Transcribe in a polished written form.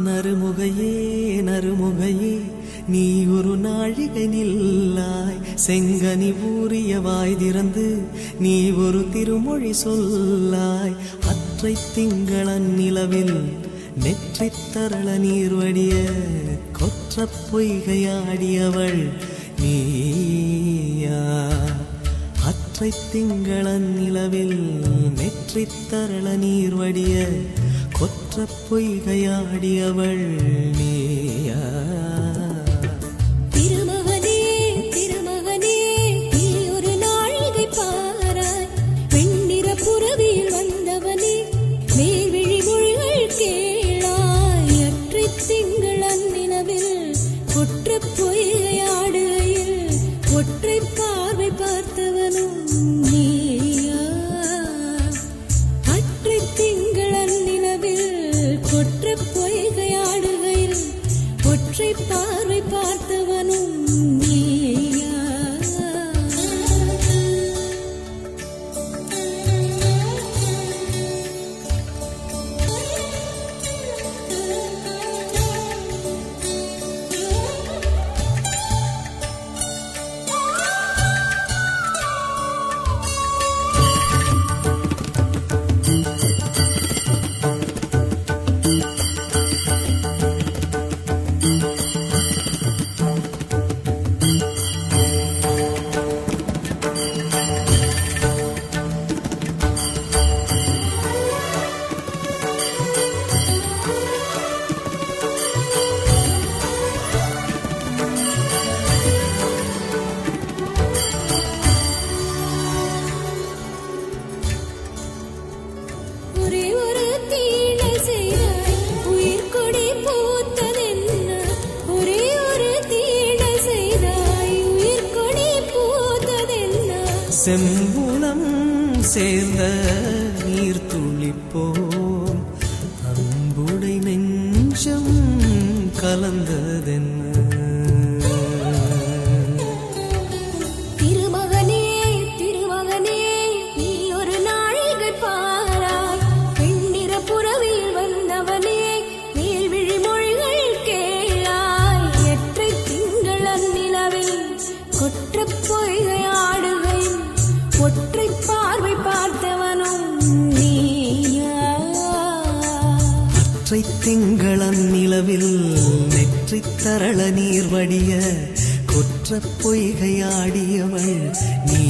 நறுமுகையே நறுமுகையே நீ ஒரு நாழிகை நில்லாய், செங்கனி ஊறிய வாய் திறந்து நீ ஒரு திருமொழி சொல்லாய். அற்றை திங்களன் நிலவில் நெற்றித் தரள நீர் வடிய கொற்ற பொய்கையாடியவள் நீயா. அற்றை திங்களன் நிலவில் நெற்றித் தரள நீர் வடிய கொற்ற பொய்கையாடியவள் நீயா. திருமகனே திருமகனே நீ ஒரு நாழிகை பாராய், வெண்ணிற புறவியில் வந்தவனே மேல்விழி மொழிகள் கேளாய். அற்றை திங்களன் நிலவில் கொற்ற பொய்கையாடுகையில் ஒற்றை பார்வை பார்த்தவனும் நீயா. அற்றை திங்களன் நிலவில் கொற்ற பொய்கையாடுகையில் ஒற்றை பார்வை பார்த்தவனும் நீயா. ஒரே ஒரு தீழை செய்தாய் உயிர் கொடி பூத்ததென்ன, ஒரே ஒரு தீழை செய்தாய் உயிர் கொடி பூத்ததென்ன. செம்புலம் சேர்ந்த நீர் துளிப்போம் அன்புடை நெஞ்சம் கலந்ததென்ன. திருமகனே திருமகனே நீ ஒரு நாழிகை பாராய், வெண்ணிற புறவியில் வந்தவனே மேல்விழி மொழிகள் கேளாய். எற்றை திங்களன் நிலவில் கொற்ற பொய்கையாடுகையில் ஒற்றை பார்வை பார்த்தவனும் நீயா. அற்றை திங்களன் நிலவில் நெற்றித் தரள நீர் வடிய கொற்ற பொய்கையாடியவள் நீ.